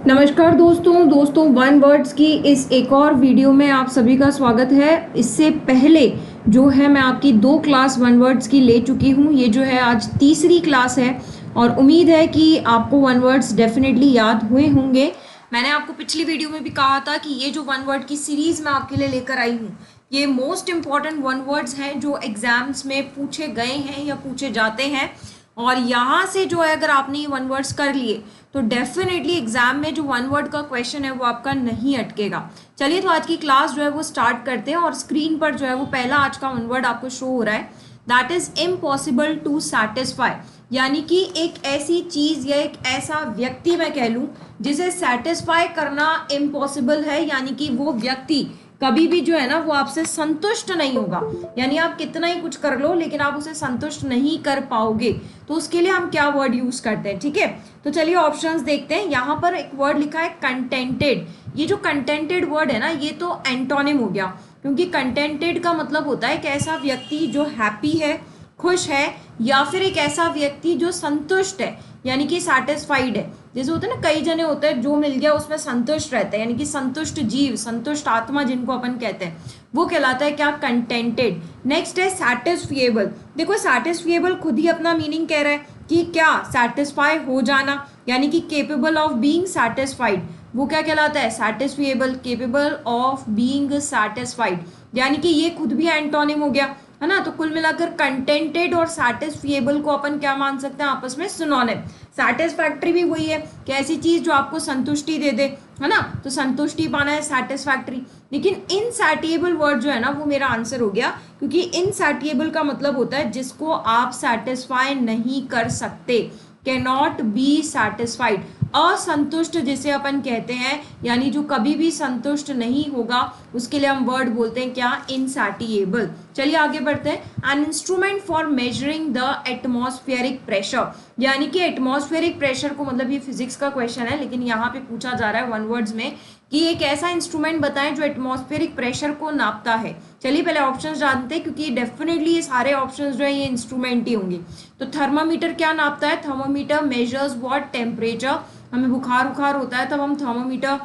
नमस्कार दोस्तों one words की इस एक और वीडियो में आप सभी का स्वागत है। इससे पहले जो है मैं आपकी 2 क्लास वन वर्ड्स की ले चुकी हूँ। ये जो है आज तीसरी क्लास है और उम्मीद है कि आपको वन वर्ड्स डेफिनेटली याद हुए होंगे। मैंने आपको पिछली वीडियो में भी कहा था कि ये जो वन वर्ड की सीरीज मैं आपके लिए लेकर आई हूँ, ये मोस्ट इंपॉर्टेंट वन वर्ड्स हैं जो एग्जाम्स में पूछे गए हैं या पूछे जाते हैं। और यहाँ से जो है अगर आपने ये वन वर्ड्स कर लिए तो डेफिनेटली एग्जाम में जो वन वर्ड का क्वेश्चन है वो आपका नहीं अटकेगा। चलिए तो आज की क्लास जो है वो स्टार्ट करते हैं और स्क्रीन पर जो है वो पहला आज का वन वर्ड आपको शो हो रहा है, that is impossible to satisfy. यानी कि एक ऐसी चीज या एक ऐसा व्यक्ति मैं कह लूं जिसे सेटिस्फाई करना इम्पॉसिबल है, यानी कि वो व्यक्ति कभी भी जो है ना वो आपसे संतुष्ट नहीं होगा। यानी आप कितना ही कुछ कर लो लेकिन आप उसे संतुष्ट नहीं कर पाओगे। तो उसके लिए हम क्या वर्ड यूज करते हैं, ठीक है। तो चलिए ऑप्शंस देखते हैं। यहाँ पर एक वर्ड लिखा है कंटेंटेड। ये जो कंटेंटेड वर्ड है ना ये तो एंटोनिम हो गया, क्योंकि कंटेंटेड का मतलब होता है कि ऐसा व्यक्ति जो हैप्पी है, खुश है, या फिर एक ऐसा व्यक्ति जो संतुष्ट है यानी कि सेटिस्फाइड है। जैसे होते हैं ना कई जने होते हैं जो मिल गया उसमें संतुष्ट रहते हैं, यानी कि संतुष्ट जीव, संतुष्ट आत्मा जिनको अपन कहते हैं, वो कहलाता है क्या, कंटेंटेड। नेक्स्ट है सैटिस्फिएबल। देखो सैटिस्फिएबल खुद ही अपना मीनिंग कह रहा है कि क्या, सेटिस्फाई हो जाना, यानी कि केपेबल ऑफ बीइंग सेटिस्फाइड। वो क्या कहलाता है, सैटिस्फिएबल, केपेबल ऑफ बीइंग सेटिस्फाइड, यानी कि ये खुद भी एंटोनिम हो गया, है ना। तो कुल मिलाकर कंटेंटेड और सैटिस्फिएबल को अपन क्या मान सकते हैं, आपस में सिनोनिम। सैटिस्फैक्ट्री भी वही है कि ऐसी चीज जो आपको संतुष्टि दे दे, है ना, तो संतुष्टि पाना है सैटिस्फैक्ट्री। लेकिन इनसैटिएबल वर्ड जो है ना वो मेरा आंसर हो गया, क्योंकि इनसैटिएबल का मतलब होता है जिसको आप सेटिस्फाई नहीं कर सकते, कैनॉट बी सेटिस्फाइड। असंतुष्ट जिसे अपन कहते हैं, यानी जो कभी भी संतुष्ट नहीं होगा, उसके लिए हम वर्ड बोलते हैं क्या, इनसैटिएबल। चलिए आगे बढ़ते हैं। N instrument for measuring the atmospheric pressure, यानी कि एटमॉस्फेरिक प्रेशर को, मतलब ये फिजिक्स का क्वेश्चन है लेकिन यहाँ पे पूछा जा रहा है वन वर्ड्स में कि एक ऐसा इंस्ट्रूमेंट बताएं जो एटमॉस्फेरिक प्रेशर को नापता है। चलिए पहले ऑप्शंस जानते हैं, क्योंकि डेफिनेटली ये सारे ऑप्शंस जो है ये इंस्ट्रूमेंट ही होंगे। तो थर्मामीटर क्या नापता है, थर्मामीटर मेजर्स व्हाट टेम्परेचर। हमें बुखार उखार होता है तब हम थर्मामीटर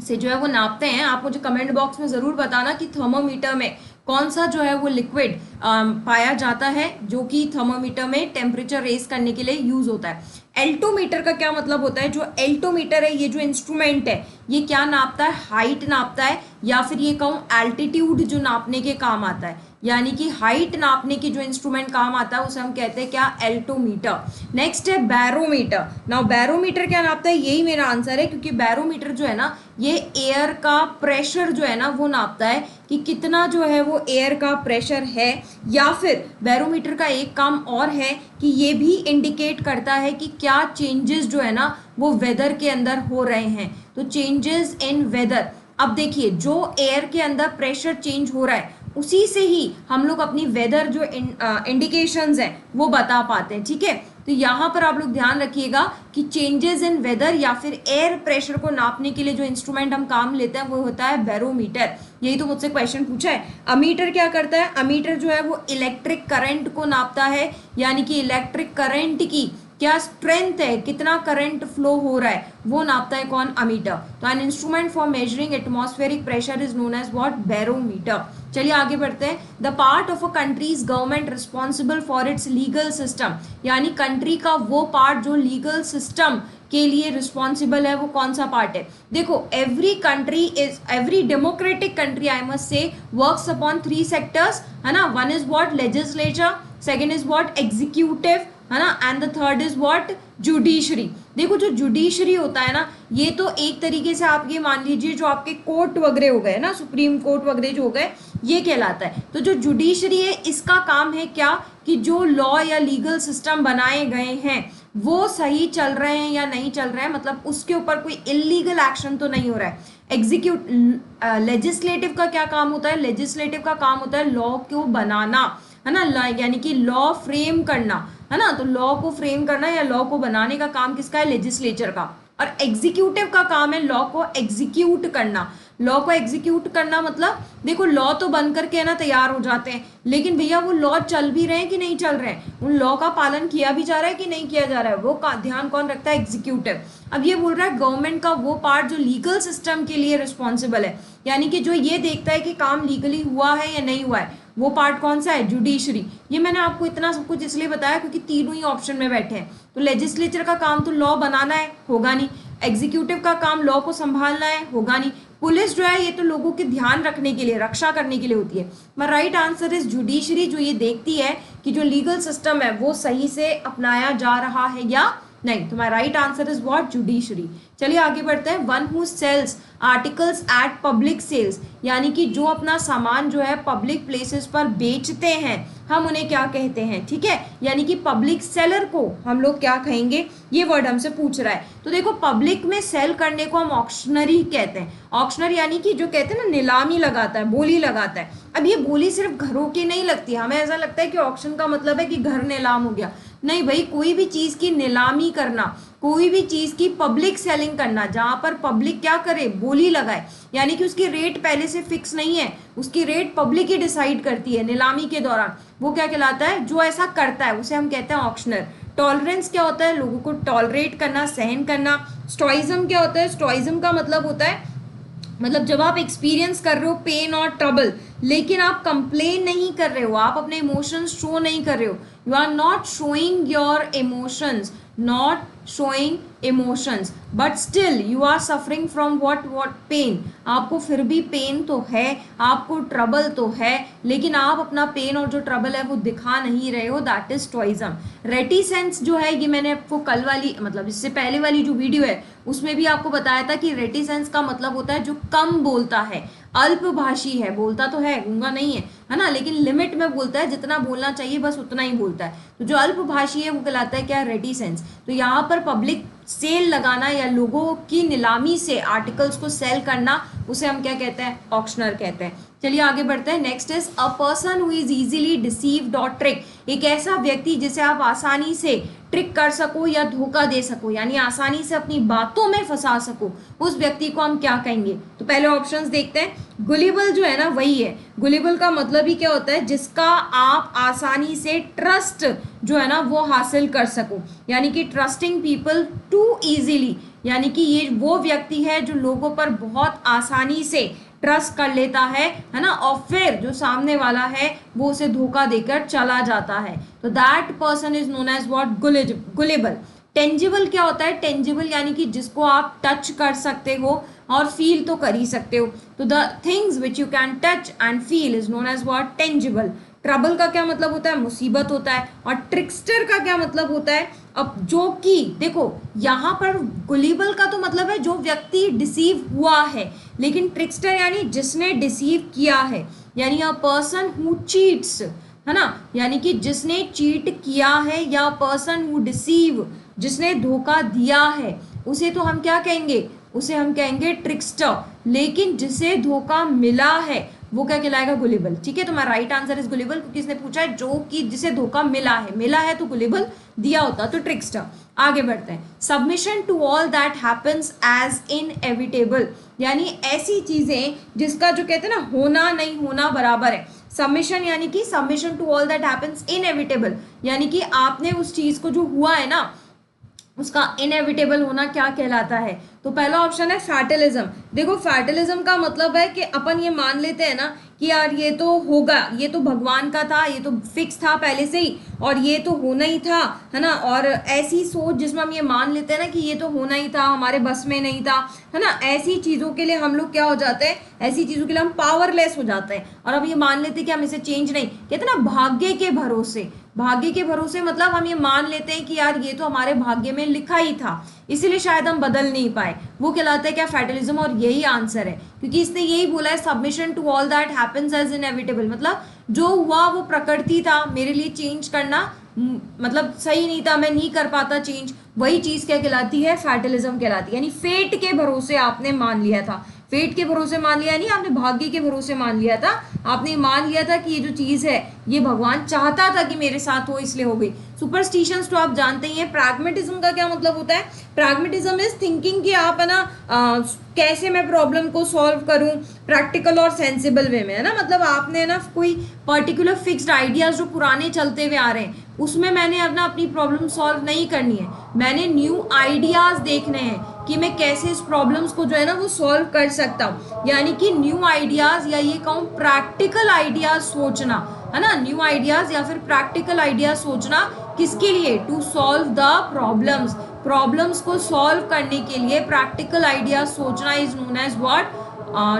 से जो है वो नापते हैं। आप मुझे कमेंट बॉक्स में जरूर बताना कि थर्मामीटर में कौन सा जो है वो लिक्विड पाया जाता है जो कि थर्मामीटर में टेम्परेचर रेज करने के लिए यूज होता है। एल्टोमीटर का क्या मतलब होता है, जो एल्टोमीटर है ये जो इंस्ट्रूमेंट है ये क्या नापता है, हाइट नापता है, या फिर ये कहूँ एल्टीट्यूड जो नापने के काम आता है, यानी कि हाइट नापने की जो इंस्ट्रूमेंट काम आता है उसे हम कहते हैं क्या, एल्टोमीटर। नेक्स्ट है बैरोमीटर। नाउ बैरोमीटर क्या नापता है, यही मेरा आंसर है, क्योंकि बैरोमीटर जो है ना ये एयर का प्रेशर जो है ना वो नापता है कि कितना जो है वो एयर का प्रेशर है। या फिर बैरोमीटर का एक काम और है कि ये भी इंडिकेट करता है कि क्या चेंजेस जो है ना वो वेदर के अंदर हो रहे हैं। तो चेंजेस इन वेदर, अब देखिए जो एयर के अंदर प्रेशर चेंज हो रहा है उसी से ही हम लोग अपनी वेदर जो इंडिकेशंस हैं वो बता पाते हैं, ठीक है। तो यहाँ पर आप लोग ध्यान रखिएगा कि चेंजेस इन वेदर या फिर एयर प्रेशर को नापने के लिए जो इंस्ट्रूमेंट हम काम लेते हैं वो होता है बैरोमीटर। यही तो मुझसे क्वेश्चन पूछा है। अमीटर क्या करता है, अमीटर जो है वो इलेक्ट्रिक करंट को नापता है, यानी कि इलेक्ट्रिक करंट की क्या स्ट्रेंथ है, कितना करंट फ्लो हो रहा है, वो नापता है कौन, अमीटर। तो an instrument for measuring atmospheric pressure is known as what, barometer. चलिए आगे बढ़ते हैं। The part of a country's government responsible for its legal system, यानी कंट्री का वो पार्ट जो लीगल सिस्टम के लिए रिस्पॉन्सिबल है वो कौन सा पार्ट है। देखो every democratic country I must से वर्क्स अपॉन 3 सेक्टर्स, है ना। One is what, legislature, second is what, executive, है ना, and the third is what, judiciary. देखो जो जुडिशरी होता है ना ये तो एक तरीके से आप ये मान लीजिए जो आपके कोर्ट वगैरह हो गए ना, सुप्रीम कोर्ट वगैरह जो हो गए, ये कहलाता है। तो जो जुडिशरी है इसका काम है क्या, कि जो लॉ या लीगल सिस्टम बनाए गए हैं वो सही चल रहे हैं या नहीं चल रहे हैं, मतलब उसके ऊपर कोई इलीगल एक्शन तो नहीं हो रहा है। लेजिस्लेटिव का क्या काम होता है, लेजिस्लेटिव का काम होता है लॉ को बनाना, है ना, यानी कि लॉ फ्रेम करना, है ना। तो लॉ को फ्रेम करना या लॉ को बनाने का काम किसका है, लेजिस्लेचर का। और एग्जीक्यूटिव का काम है लॉ को एग्जीक्यूट करना, लॉ को एग्जीक्यूट करना मतलब देखो लॉ तो बन करके है ना तैयार हो जाते हैं, लेकिन भैया वो लॉ चल भी रहे हैं कि नहीं चल रहे हैं, उन लॉ का पालन किया भी जा रहा है कि नहीं किया जा रहा है, वो ध्यान कौन रखता है? एग्जीक्यूटिव। अब ये बोल रहा है गवर्नमेंट का वो पार्ट जो लीगल सिस्टम के लिए रिस्पॉन्सिबल है, यानी कि जो ये देखता है कि काम लीगली हुआ है या नहीं हुआ है, वो पार्ट कौन सा है? जुडिशरी। ये मैंने आपको इतना सब कुछ इसलिए बताया क्योंकि तीनों ही ऑप्शन में बैठे हैं। तो लेजिस्लेचर का काम तो लॉ बनाना है, होगा नहीं। एग्जीक्यूटिव का काम लॉ को संभालना है, होगा नहीं। पुलिस जो है ये तो लोगों के ध्यान रखने के लिए, रक्षा करने के लिए होती है। पर राइट आंसर इज जुडिशरी, जो ये देखती है कि जो लीगल सिस्टम है वो सही से अपनाया जा रहा है या नहीं। तो my right answer is what? Judiciary. चलिए आगे बढ़ते हैं। One who sells articles at public sales, यानी कि जो अपना सामान जो है पब्लिक प्लेसेस पर बेचते हैं, हम उन्हें क्या कहते हैं? ठीक है, यानी कि पब्लिक सेलर को हम लोग क्या कहेंगे? ये वर्ड हमसे पूछ रहा है। तो देखो पब्लिक में सेल करने को हम ऑक्शनरी कहते हैं। ऑक्शनर यानी कि जो कहते हैं ना नीलामी लगाता है, बोली लगाता है। अब ये बोली सिर्फ घरों की नहीं लगती, हमें ऐसा लगता है कि ऑक्शन का मतलब है कि घर नीलाम हो गया। नहीं भाई, कोई भी चीज की नीलामी करना, कोई भी चीज की पब्लिक सेलिंग करना, जहां पर पब्लिक क्या करे? बोली लगाए, यानी कि उसकी रेट पहले से फिक्स नहीं है, उसकी रेट पब्लिक ही डिसाइड करती है नीलामी के दौरान, वो क्या कहलाता है? जो ऐसा करता है उसे हम कहते हैं ऑक्शनर। टॉलरेंस क्या होता है? लोगों को टॉलरेट करना, सहन करना। स्टोइज्म क्या होता है? स्टोइज्म का मतलब होता है, मतलब जब आप एक्सपीरियंस कर रहे हो पेन और ट्रबल, लेकिन आप कंप्लेन नहीं कर रहे हो, आप अपने इमोशंस शो नहीं कर रहे हो, you are not showing your emotions, not showing emotions but still you are suffering from what pain, आपको फिर भी पेन तो है, आपको ट्रबल तो है, लेकिन आप अपना पेन और जो ट्रबल है वो दिखा नहीं रहे हो, दैट इज स्टोइज्म। रेटिसेंस जो है ये मैंने आपको कल वाली मतलब इससे पहले वाली जो वीडियो है उसमें भी आपको बताया था कि रेटिसेंस का मतलब होता है जो कम बोलता है, अल्पभाषी है, बोलता तो है, गूंगा नहीं है ना, लेकिन लिमिट में बोलता है, जितना बोलना चाहिए बस उतना ही बोलता है। तो जो अल्पभाषी है वो कहलाता है क्या? रेटिसेंस। तो यहाँ पर पब्लिक सेल लगाना या लोगों की नीलामी से आर्टिकल्स को सेल करना, उसे हम क्या कहते हैं? ऑक्शनर कहते हैं। चलिए आगे बढ़ते हैं। Next is a person who is easily deceived और ट्रिक, एक ऐसा व्यक्ति जिसे आप आसानी से ट्रिक कर सको या धोखा दे सको, यानी आसानी से अपनी बातों में फंसा सको, उस व्यक्ति को हम क्या कहेंगे? तो पहले ऑप्शंस देखते हैं। गुलिबल जो है ना वही है। गुलिबल का मतलब ही क्या होता है? जिसका आप आसानी से ट्रस्ट जो है ना वो हासिल कर सको, यानी कि ट्रस्टिंग पीपल टू इजीली, यानी कि ये वो व्यक्ति है जो लोगों पर बहुत आसानी से ट्रस्ट कर लेता है ना, और फिर जो सामने वाला है वो उसे धोखा देकर चला जाता है। तो that person is known as what? Gullible. Tangible क्या होता है? टेंजिबल यानी कि जिसको आप टच कर सकते हो और फील तो कर ही सकते हो। तो the things which you can touch and feel is known as what? Tangible. Trouble का क्या मतलब होता है? मुसीबत होता है। और ट्रिक्स्टर का क्या मतलब होता है? अब जो कि देखो यहाँ पर गुलिबल का तो मतलब है जो व्यक्ति डिसीव हुआ है, लेकिन ट्रिक्स्टर यानी जिसने डिसीव किया है, यानी अ पर्सन हु चीट्स, है ना, यानी कि जिसने चीट किया है, या पर्सन हु डिसीव, जिसने धोखा दिया है, उसे तो हम क्या कहेंगे? उसे हम कहेंगे ट्रिक्स्टर। लेकिन जिसे धोखा मिला है वो क्या कहलाएगा? गुलिबल। ठीक है, तो मैं राइट आंसर इज गुलिबल, क्योंकि इसने पूछा है जो कि जिसे धोखा मिला है तो गुलिबल, दिया होता तो ट्रिक्स्टर। आगे बढ़ते हैं। Submission to all that happens as inevitable, यानी ऐसी चीजें जिसका जो कहते हैं ना होना नहीं होना बराबर है। सबमिशन यानी कि submission to all that happens inevitable, यानी कि आपने उस चीज को जो हुआ है ना उसका इनएविटेबल होना क्या कहलाता है? तो पहला ऑप्शन है फैटलिज्म। देखो फैटलिज्म का मतलब है कि अपन ये मान लेते हैं ना कि यार ये तो होगा, ये तो भगवान का था, ये तो फिक्स था पहले से ही, और ये तो होना ही था, है ना, और ऐसी सोच जिसमें हम ये मान लेते हैं ना कि ये तो होना ही था, हमारे बस में नहीं था, है ना, ऐसी चीज़ों के लिए हम लोग क्या हो जाते हैं? ऐसी चीज़ों के लिए हम पावरलेस हो जाते हैं, और अब ये मान लेते हैं कि हम इसे चेंज नहीं, कहते ना भाग्य के भरोसे। भाग्य के भरोसे मतलब हम ये मान लेते हैं कि यार ये तो हमारे भाग्य में लिखा ही था, इसीलिए शायद हम बदल नहीं पाए, वो कहलाता है क्या? फैटलिज्म। और यही आंसर है, क्योंकि इसने यही बोला है submission to all that happens as inevitable, मतलब जो हुआ वो प्रकृति था, मेरे लिए चेंज करना मतलब सही नहीं था, मैं नहीं कर पाता चेंज, वही चीज क्या कहलाती है? फैटलिज्म कहलाती है। यानी फेट के भरोसे आपने मान लिया था, फेट के भरोसे मान लिया नहीं, आपने भाग्य के भरोसे मान लिया था, आपने मान लिया था कि ये जो चीज है ये भगवान चाहता था कि मेरे साथ हो इसलिए हो गई। सुपरस्टिशंस तो आप जानते ही हैं। प्रैग्मेटिज्म का क्या मतलब होता है? प्रैग्मेटिज्म इज थिंकिंग कि आप है ना कैसे मैं प्रॉब्लम को सॉल्व करूं प्रैक्टिकल और सेंसिबल वे में, है ना। मतलब आपने ना कोई पर्टिकुलर फिक्स्ड आइडियाज जो पुराने चलते हुए आ रहे हैं उसमें मैंने अपनी प्रॉब्लम सॉल्व नहीं करनी है, मैंने न्यू आइडियाज देखने हैं कि मैं कैसे इस प्रॉब्लम्स को जो है ना वो सॉल्व कर सकता हूँ। यानी कि न्यू आइडियाज या ये कहूँ प्रैक्टिकल आइडियाज सोचना, है ना। न्यू आइडियाज या फिर प्रैक्टिकल आइडियाज सोचना किसके लिए? To solve the problems. Problems को सॉल्व करने के लिए प्रैक्टिकल आइडियाज सोचना is known as what?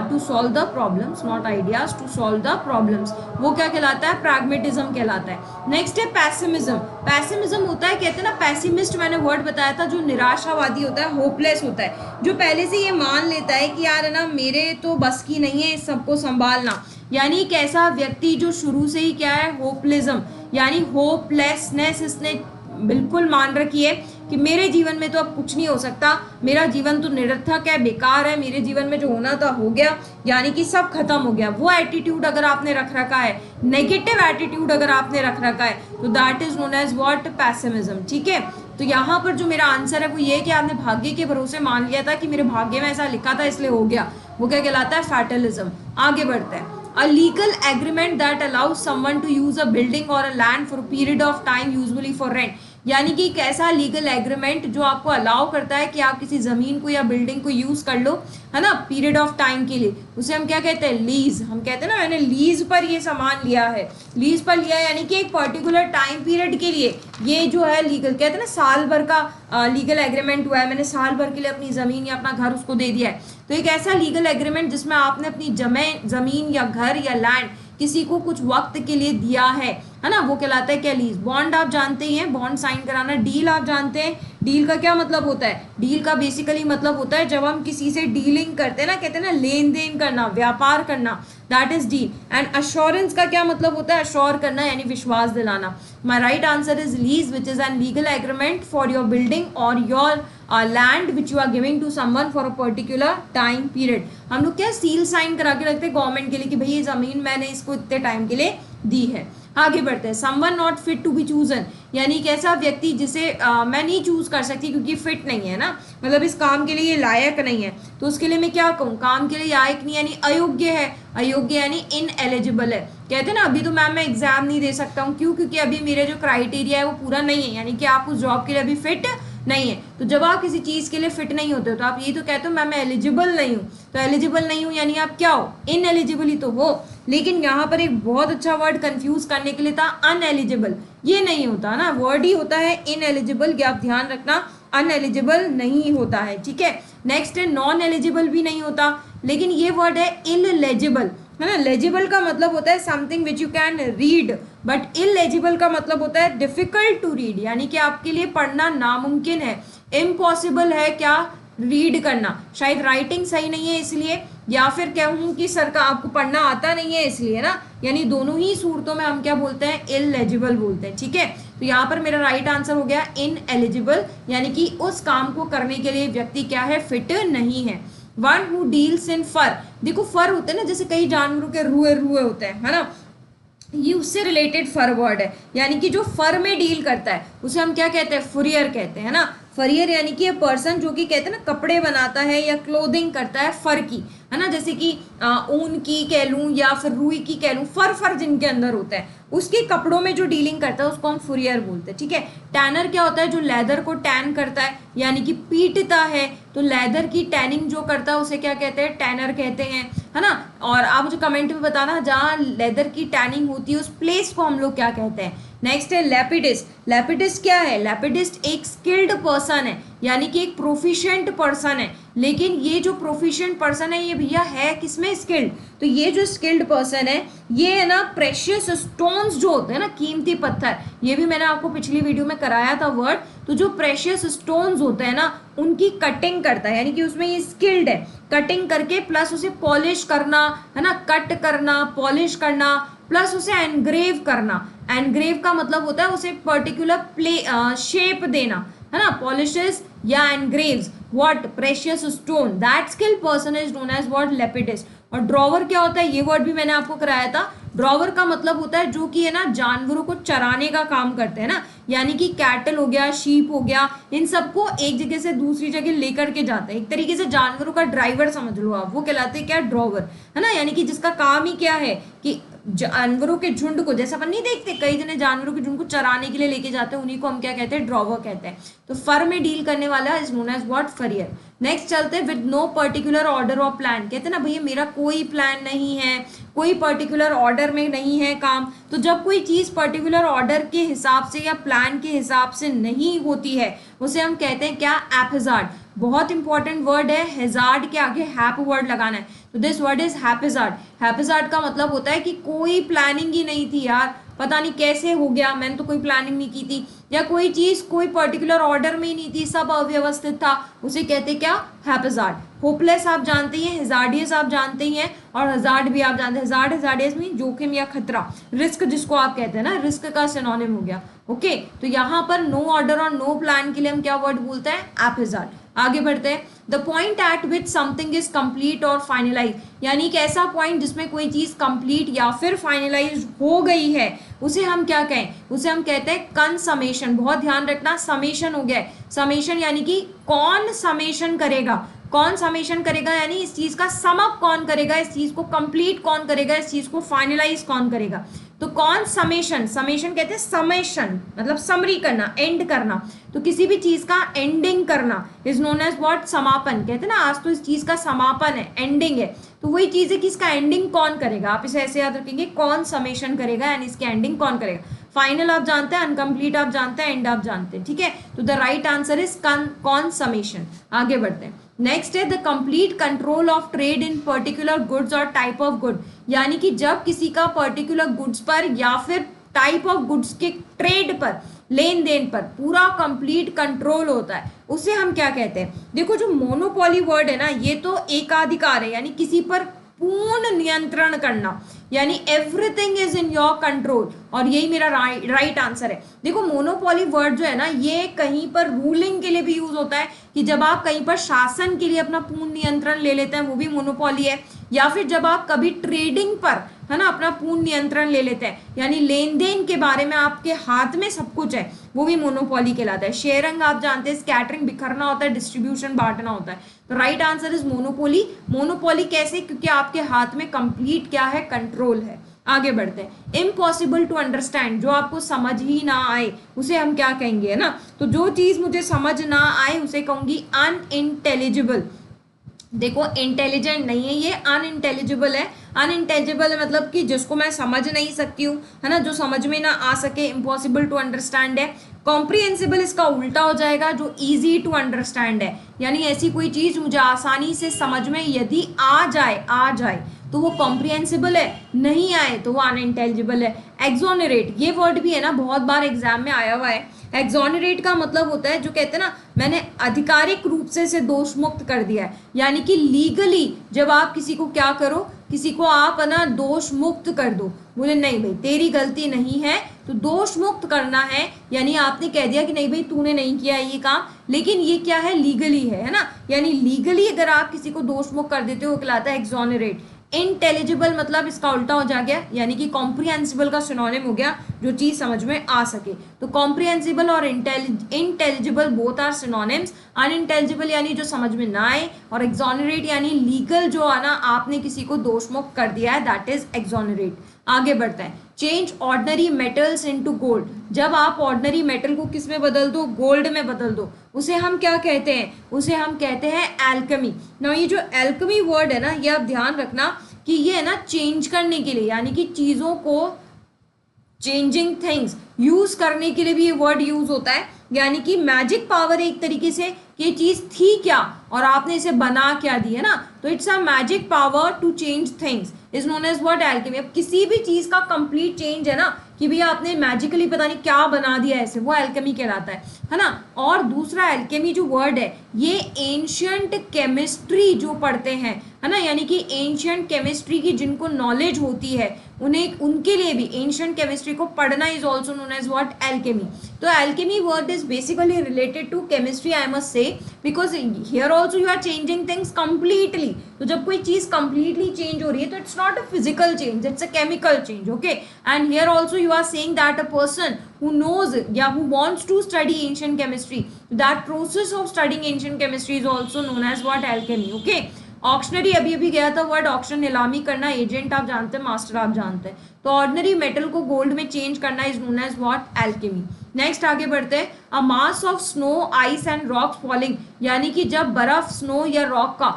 To solve the problems, not ideas, to solve the problems. वो क्या कहलाता है? प्रैग्मेटिज्म कहलाता है। नेक्स्ट है पैसिमिज्म। पैसिमिज्म होता है, कहते हैं ना पैसिमिस्ट, मैंने वर्ड बताया था, जो निराशावादी होता है, होपलेस होता है, जो पहले से ये मान लेता है कि यार है ना मेरे तो बस की नहीं है इस सबको संभालना। यानी एक ऐसा व्यक्ति जो शुरू से ही क्या है? होपलिज्म, यानी होपलेसनेस इसने बिल्कुल मान रखी है कि मेरे जीवन में तो अब कुछ नहीं हो सकता, मेरा जीवन तो निरर्थक है, बेकार है, मेरे जीवन में जो होना था हो गया, यानी कि सब खत्म हो गया। वो एटीट्यूड अगर आपने रख रखा है, नेगेटिव एटीट्यूड अगर आपने रख रखा है, तो that is known as what? Pessimism. ठीक है, तो यहाँ पर जो मेरा आंसर है वो ये कि आपने भाग्य के भरोसे मान लिया था कि मेरे भाग्य में ऐसा लिखा था इसलिए हो गया, वो क्या कहलाता है? फैटलिज्म। आगे बढ़ते हैं। A legal agreement that allows someone to use a building or a land for a period of time, usually for rent. यानी कि एक ऐसा लीगल एग्रीमेंट जो आपको अलाउ करता है कि आप किसी जमीन को या बिल्डिंग को यूज कर लो, है ना, पीरियड ऑफ टाइम के लिए, उसे हम क्या कहते हैं? लीज। हम कहते हैं ना मैंने लीज पर ये सामान लिया है, लीज पर लिया है, यानी कि एक पर्टिकुलर टाइम पीरियड के लिए ये जो है लीगल, कहते हैं ना साल भर का लीगल एग्रीमेंट हुआ है, मैंने साल भर के लिए अपनी जमीन या अपना घर उसको दे दिया है। तो एक ऐसा लीगल एग्रीमेंट जिसमें आपने अपनी जमीन या घर या लैंड किसी को कुछ वक्त के लिए दिया है ना, वो कहलाता है क्या? लीज। बॉन्ड आप जानते ही हैं, बॉन्ड साइन कराना। डील आप जानते हैं, डील का क्या मतलब होता है? डील का बेसिकली मतलब होता है जब हम किसी से डीलिंग करते हैं ना, कहते हैं ना लेन देन करना, व्यापार करना, that is deal. And assurance का क्या मतलब होता है? अश्योर करना यानी विश्वास दिलाना। My right answer is lease, which is an legal agreement for your building और your land which you are giving to someone for a particular time period. हम लोग क्या सील साइन करा के रखते हैं गवर्नमेंट के लिए कि भाई ये जमीन मैंने इसको इतने टाइम के लिए दी है। आगे बढ़ते हैं। Someone not fit to be chosen, यानी एक ऐसा व्यक्ति जिसे मैं नहीं चूज कर सकती क्योंकि फिट नहीं है ना, मतलब इस काम के लिए ये लायक नहीं है, तो उसके लिए मैं क्या कहूँ? काम के लिए लायक नहीं, यानी अयोग्य है। अयोग्य यानी इनएलिजिबल है। कहते हैं ना अभी तो मैम मैं एग्जाम नहीं दे सकता हूँ, क्यों? क्योंकि अभी मेरे जो क्राइटेरिया है वो पूरा नहीं है, यानी कि आप उस जॉब के लिए अभी फिट नहीं है। तो जब आप किसी चीज के लिए फिट नहीं होते हो तो आप यही तो कहते हो मैम मैं एलिजिबल नहीं हूँ। तो एलिजिबल नहीं हूँ यानी आप क्या हो? इनएलिजिबल ही तो हो। लेकिन यहाँ पर एक बहुत अच्छा वर्ड कंफ्यूज करने के लिए था, अनएलिजिबल। ये नहीं होता ना, वर्ड ही होता है इनएलिजिबल, ये आप ध्यान रखना, अनएलिजिबल नहीं होता है। ठीक है, नेक्स्ट है नॉन एलिजिबल भी नहीं होता, लेकिन ये वर्ड है इललेजिबल, है ना। लेजिबल का मतलब होता है something which you can read, but illegible का मतलब होता है डिफिकल्ट टू रीड, यानी कि आपके लिए पढ़ना नामुमकिन है, इम्पॉसिबल है क्या? रीड करना। शायद राइटिंग सही नहीं है इसलिए, या फिर कहूँ कि सर का आपको पढ़ना आता नहीं है इसलिए ना, यानी दोनों ही सूरतों में हम क्या बोलते हैं? इललेजिबल बोलते हैं। ठीक है, तो यहाँ पर मेरा राइट आंसर हो गया इनएलिजिबल, यानी कि उस काम को करने के लिए व्यक्ति क्या है? फिट नहीं है। वन हु डील्स इन फर, देखो फर होते हैं ना, जैसे कई जानवरों के रुए रुए होते हैं, है ना, ये उससे रिलेटेड फर वर्ड है, यानी कि जो फर में डील करता है उसे हम क्या कहते हैं? फुरियर कहते हैं ना। फरियर यानी कि ये पर्सन जो कि कहते हैं ना कपड़े बनाता है या क्लोथिंग करता है फर की, है ना, जैसे कि ऊन की कह लूँ या फिर रुई की कह लूँ, फर जिनके अंदर होता है उसके कपड़ों में जो डीलिंग करता है उसको हम फुरियर बोलते हैं। ठीक है, टैनर क्या होता है? जो लेदर को टैन करता है यानी कि पीटता है, तो लेदर की टैनिंग जो करता है उसे क्या कहते हैं? टैनर कहते हैं, है ना। और आप मुझे कमेंट में बताना जहाँ लेदर की टैनिंग होती है उस प्लेस को हम लोग क्या कहते हैं। नेक्स्ट है लेपिडिस्ट। लेपिडिस्ट क्या है? लेपिडिस्ट एक स्किल्ड पर्सन है, यानी कि एक प्रोफिशिएंट पर्सन है, लेकिन ये जो प्रोफिशिएंट पर्सन है ये भैया है किसमें? स्किल्ड। तो ये जो स्किल्ड पर्सन है ये है ना प्रेशियस स्टोन्स जो होते हैं ना, कीमती पत्थर, ये भी मैंने आपको पिछली वीडियो में कराया था वर्ड, तो जो प्रेशियस स्टोन्स होते हैं ना उनकी कटिंग करता है, यानी कि उसमें ये स्किल्ड है, कटिंग करके प्लस उसे पॉलिश करना, है ना, कट करना, पॉलिश करना, प्लस उसे एनग्रेव करना। एनग्रेव का मतलब होता है उसे पर्टिकुलर शेप देना, है ना, पॉलिशेस या engraves what precious stone, that skill person is known as what lapidist. और ड्रॉवर क्या होता है, ये वर्ड भी मैंने आपको कराया था। ड्रॉवर का मतलब होता है जो कि है ना जानवरों को चराने का काम करते हैं ना, यानी कि कैटल हो गया, शीप हो गया, इन सबको एक जगह से दूसरी जगह लेकर के जाते हैं। एक तरीके से जानवरों का ड्राइवर समझ लो आप, वो कहलाते हैं क्या, ड्रॉवर, है ना। यानी कि जिसका काम ही क्या है कि जानवरों के झुंड को, जैसे अपन नहीं देखते कई जने जानवरों के झुंड को चराने के लिए लेके जाते हैं, उन्हीं को हम क्या कहते हैं, ड्रॉवर कहते हैं। तो फर में डील करने वाला is known as what, farrier. Next चलते हैं with no particular order of plan, कहते हैं ना भैया मेरा कोई प्लान नहीं है, कोई पर्टिकुलर ऑर्डर में नहीं है काम। तो जब कोई चीज पर्टिकुलर ऑर्डर के हिसाब से या प्लान के हिसाब से नहीं होती है, उसे हम कहते हैं क्या, हैप्पीजार्ड। बहुत इंपॉर्टेंट वर्ड है, हैजार्ड के आगे हैप वर्ड लगाना है, तो दिस वर्ड इज हैप्पीजार्ड। हैप्पीजार्ड का मतलब होता है कि कोई प्लानिंग ही नहीं थी यार, पता नहीं कैसे हो गया, मैंने तो कोई प्लानिंग नहीं की थी, या कोई चीज कोई पर्टिकुलर ऑर्डर में ही नहीं थी, सब अव्यवस्थित था, उसे कहते क्या, हैप्पीजार्ड। होपलेस आप जानते हैं, हैजार्डियस आप जानते ही हैं, और हजार्ड भी आप जानते हैं। हजार्ड हैजार्डियस में जोखिम या खतरा, रिस्क जिसको आप कहते हैं ना, रिस्क का सिनोनिम हो गया। ओके, तो यहाँ पर नो ऑर्डर और नो प्लान के लिए हम क्या वर्ड बोलते हैं, हैप्पीजार्ड। आगे बढ़ते हैं, the point eight which something is complete और फाइनलाइज, यानी कि ऐसा पॉइंट जिसमें कोई चीज कंप्लीट या फिर फाइनलाइज हो गई है, उसे हम क्या कहें, उसे हम कहते हैं कंसमेशन। बहुत ध्यान रखना, समेशन हो गया है, समेशन यानी कि कौन समेशन करेगा, कौन समेशन करेगा, यानी इस चीज का सम अप कौन करेगा, इस चीज को कंप्लीट कौन करेगा, इस चीज को फाइनलाइज कौन करेगा। तो कौन समेशन, समेशन कहते हैं समेशन मतलब समरी करना, एंड करना। तो किसी भी चीज का एंडिंग करना इज नोन एज व्हाट, समापन। कहते हैं ना आज तो इस चीज का समापन है, एंडिंग है, तो वही चीज है कि इसका एंडिंग कौन करेगा। आप इसे ऐसे याद रखेंगे, कौन समेशन करेगा यानी इसकी एंडिंग कौन करेगा। फाइनल आप जानते हैं, अनकंप्लीट आप जानते हैं, एंड आप जानते हैं, ठीक है। तो द राइट आंसर इज कौन समेशन। आगे बढ़ते हैं, नेक्स्ट है the complete control of trade in particular goods और टाइप ऑफ गुड, यानी कि जब किसी का पर्टिकुलर गुड्स पर या फिर टाइप ऑफ गुड्स के ट्रेड पर, लेन देन पर पूरा कंप्लीट कंट्रोल होता है, उसे हम क्या कहते हैं। देखो जो मोनोपोली वर्ड है ना, ये तो एकाधिकार है, यानी किसी पर पूर्ण नियंत्रण करना, यानी everything is in your control, और यही मेरा राइट आंसर है। देखो मोनोपोली वर्ड जो है ना, ये कहीं पर रूलिंग के लिए भी यूज होता है, कि जब आप कहीं पर शासन के लिए अपना पूर्ण नियंत्रण ले लेते हैं, वो भी मोनोपोली है। या फिर जब आप कभी ट्रेडिंग पर, है ना, अपना पूर्ण नियंत्रण ले लेते हैं, यानी लेन देन के बारे में आपके हाथ में सब कुछ है, वो भी मोनोपोली कहलाता है। शेयरिंग आप जानते हैं, स्कैटरिंग बिखरना होता है, डिस्ट्रीब्यूशन बांटना होता है। तो right answer is monopoly. Monopoly कैसे, क्योंकि आपके हाथ में कंप्लीट क्या है, कंट्रोल है। आगे बढ़ते हैं, इम्पॉसिबल टू अंडरस्टैंड, जो आपको समझ ही ना आए उसे हम क्या कहेंगे, है ना। तो जो चीज मुझे समझ ना आए उसे कहूंगी अनइंटेलिजिबल। देखो इंटेलिजेंट नहीं है ये, अनइंटेलिजिबल है। अनइंटेलिजिबल मतलब कि जिसको मैं समझ नहीं सकती हूँ, है ना, जो समझ में ना आ सके। इम्पॉसिबल टू अंडरस्टैंड है। कॉम्प्रिहेंसिबल इसका उल्टा हो जाएगा, जो इजी टू अंडरस्टैंड है, यानी ऐसी कोई चीज मुझे आसानी से समझ में यदि आ जाए तो वो कॉम्प्रिहेंसिबल है, नहीं आए तो वो अनइंटेलिजिबल है। एक्सोनरेट, ये वर्ड भी है ना बहुत बार एग्जाम में आया हुआ है। एक्सोनरेट का मतलब होता है, जो कहते हैं ना मैंने आधिकारिक रूप से इसे दोष मुक्त कर दिया है, यानी कि लीगली जब आप किसी को क्या करो, किसी को आप है ना दोष मुक्त कर दो, बोले नहीं भाई तेरी गलती नहीं है, तो दोष मुक्त करना है, यानी आपने कह दिया कि नहीं भाई तूने नहीं किया ये काम, लेकिन ये क्या है, लीगली है ना, यानी लीगली अगर आप किसी को दोष मुक्त कर देते हो, कहलाता है एक्सोनरेट। इंटेलिजिबल मतलब इसका उल्टा हो जा गया, यानी कि कॉम्प्रिहेंसिबल का सिनोनिम हो गया, जो चीज समझ में आ सके। तो कॉम्प्रिहेंसिबल और intelligible both are synonyms. Unintelligible यानी जो समझ में ना आए, और एक्सोनरेट यानी लीगल जो है ना आपने किसी को दोष मुक्त कर दिया है, दैट इज एक्सोनरेट। आगे बढ़ते हैं, change ordinary metals into gold, जब आप ऑर्डिनरी मेटल को किस में बदल दो, गोल्ड में बदल दो, उसे हम क्या कहते हैं, उसे हम कहते हैं एल्केमी। ना ये जो एल्केमी वर्ड है ना, ये आप ध्यान रखना कि ये है ना चेंज करने के लिए, यानी कि चीजों को, चेंजिंग थिंग्स यूज करने के लिए भी ये वर्ड यूज होता है, यानी कि मैजिक पावर एक तरीके से, ये चीज थी क्या और आपने इसे बना क्या दिया ना, तो it's a magic power to change things is known as what alchemy. अब किसी भी चीज का कंप्लीट चेंज है ना कि भैया आपने मैजिकली पता नहीं क्या बना दिया ऐसे, वो एल्केमी कहलाता है ना। और दूसरा एल्केमी जो वर्ड है ये एंशियंट केमिस्ट्री जो पढ़ते हैं है ना, यानी कि एंशियंट केमिस्ट्री की जिनको नॉलेज होती है उन्हें, उनके लिए भी एंशियंट केमिस्ट्री को पढ़ना is also known as what alchemy. तो alchemy word is basically related to chemistry I must say, because here also you are changing things completely. तो जब कोई चीज कंप्लीटली चेंज हो रही है तो it's not a physical change, it's a chemical change, okay. And here also you are saying that a person who knows who wants to study ancient chemistry, that process of studying ancient chemistry is also known as what alchemy, okay। ऑक्शनरी अभी अभी गया था word, auction नीलामी करना, agent आप जानते हैं, master आप जानते हैं। तो ऑर्डिनरी मेटल को गोल्ड में चेंज करना is known as what alchemy. Next आगे बढ़ते हैं, a mass of snow ice and rocks falling, यानी कि जब बर्फ स्नो या रॉक का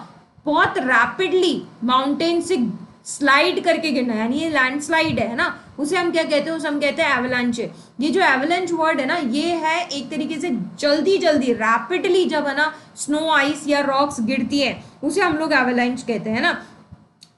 बहुत रैपिडली माउंटेन से स्लाइड करके गिरना, यानी ये लैंडस्लाइड है ना, उसे हम क्या कहते हैं, उसे हम कहते हैं एवलांच। ये जो एवलांच वर्ड है ना ये है एक तरीके से जल्दी जल्दी रैपिडली जब है ना स्नो आइस या रॉक्स गिरती है उसे हम लोग एवलांच कहते हैं ना।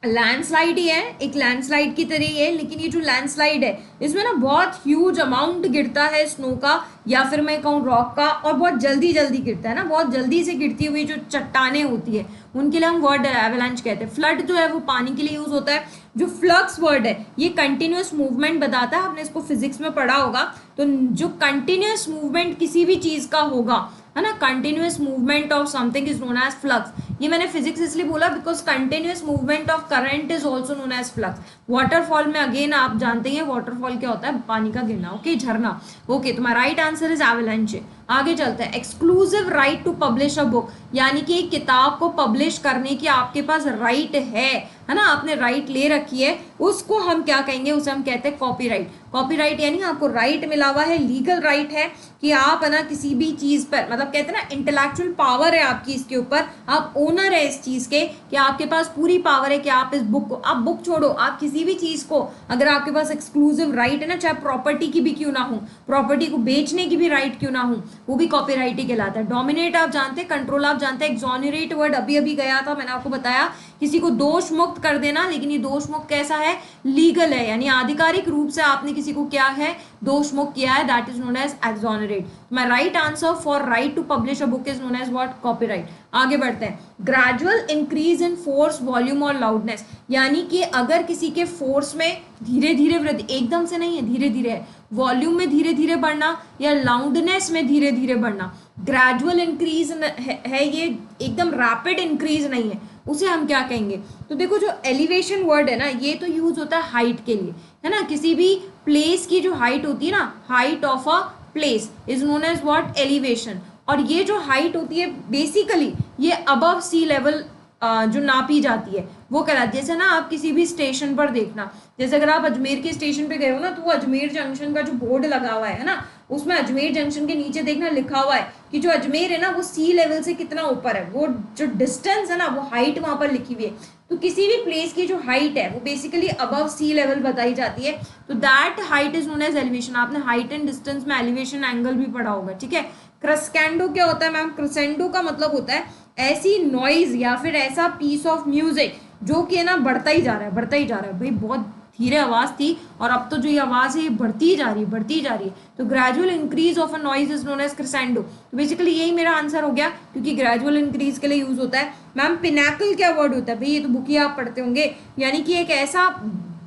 लैंडस्लाइड ही है, एक लैंडस्लाइड की तरह ही है, लेकिन ये जो लैंडस्लाइड है इसमें ना बहुत ह्यूज अमाउंट गिरता है स्नो का या फिर मैं कहूँ रॉक का, और बहुत जल्दी जल्दी गिरता है ना, बहुत जल्दी से गिरती हुई जो चट्टाने होती है उनके लिए हम वर्ड एवलांच कहते हैं। फ्लड जो है वो पानी के लिए यूज होता है। जो फ्लक्स वर्ड है ये कंटिन्यूस मूवमेंट बताता है, आपने इसको फिजिक्स में पढ़ा होगा। तो जो कंटिन्यूस मूवमेंट किसी भी चीज का होगा है ना, continuous movement of something is known as flux. ये मैंने फिजिक्स इसलिए बोला because continuous movement of current is also known as flux. Waterfall में अगेन आप जानते हैं वाटरफॉल क्या होता है, पानी का गिरना, ओके, झरना, ओके। तो my right answer is avalanche. आगे चलते हैं, exclusive right to publish a book, यानी कि एक किताब को पब्लिश करने की आपके पास राइट है ना, आपने राइट ले रखी है, उसको हम क्या कहेंगे, उसे हम कहते हैं कॉपीराइट। कॉपीराइट यानी आपको राइट मिला हुआ है, लीगल राइट है कि आप है ना किसी भी चीज पर, मतलब कहते हैं ना इंटेलेक्चुअल पावर है आपकी इसके ऊपर, आप ओनर है इस चीज के, कि आपके पास पूरी पावर है कि आप इस बुक को, आप बुक छोड़ो, आप किसी भी चीज को अगर आपके पास एक्सक्लूसिव राइट है ना, चाहे प्रॉपर्टी की भी क्यों ना हो, प्रॉपर्टी को बेचने की भी राइट क्यों ना हो, वो भी कॉपीराइट ही कहलाता है। डोमिनेट आप जानते हैं, कंट्रोल आप जानते हैं, एक्सोनरेट वर्ड अभी अभी गया था, मैंने आपको बताया किसी को दोष मुक्त कर देना, लेकिन ये दोष मुक्त कैसा है, लीगल है, यानी आधिकारिक रूप से आपने किसी को क्या है, दोष मुक्त किया है, that is known as exonerate. My right answer for right to publish a book is known as what, copyright. आगे बढ़ते हैं, gradual increase in force, volume और लाउडनेस, यानी कि अगर किसी के फोर्स में धीरे धीरे वृद्धि, एकदम से नहीं है, धीरे धीरे है, वॉल्यूम में धीरे धीरे बढ़ना या लाउडनेस में धीरे धीरे बढ़ना, ग्रेजुअल इंक्रीज है, ये एकदम रैपिड इंक्रीज नहीं है, उसे हम क्या कहेंगे। तो देखो जो एलिवेशन वर्ड है ना ये तो यूज होता है हाइट के लिए, है ना, किसी भी प्लेस की जो हाइट होती है ना, height of a place is known as what, elevation. और ये जो हाइट होती है बेसिकली ये अबव सी लेवल जो नापी जाती है वो कहलाती है। जैसे ना आप किसी भी स्टेशन पर देखना, जैसे अगर आप अजमेर के स्टेशन पे गए हो ना तो वो अजमेर जंक्शन का जो बोर्ड लगा हुआ है ना, उसमें अजमेर जंक्शन के नीचे देखना लिखा हुआ है कि जो अजमेर है ना वो सी लेवल से कितना ऊपर है, वो जो डिस्टेंस है ना वो हाइट वहां पर लिखी हुई है। तो किसी भी प्लेस की जो हाइट है वो बेसिकली अबव सी लेवल बताई जाती है, तो that height is known as elevation. आपने हाइट एंड डिस्टेंस में एलिवेशन एंगल भी पढ़ा होगा, ठीक है। क्रेस्केंडो क्या होता है मैम, क्रेसेंडो का मतलब होता है ऐसी नॉइज या फिर ऐसा पीस ऑफ म्यूजिक जो कि है ना बढ़ता ही जा रहा है, बढ़ता ही जा रहा है। भाई बहुत धीरे आवाज थी और अब तो जो ये आवाज है ये बढ़ती ही जा रही है, बढ़ती ही जा रही है। तो gradual increase of a noise is known as crescendo. तो बेसिकली यही मेरा आंसर हो गया क्योंकि ग्रेजुअल इंक्रीज के लिए यूज होता है। मैम पिनाकल क्या वर्ड होता है, भाई ये तो बुक ही आप पढ़ते होंगे, यानी कि एक ऐसा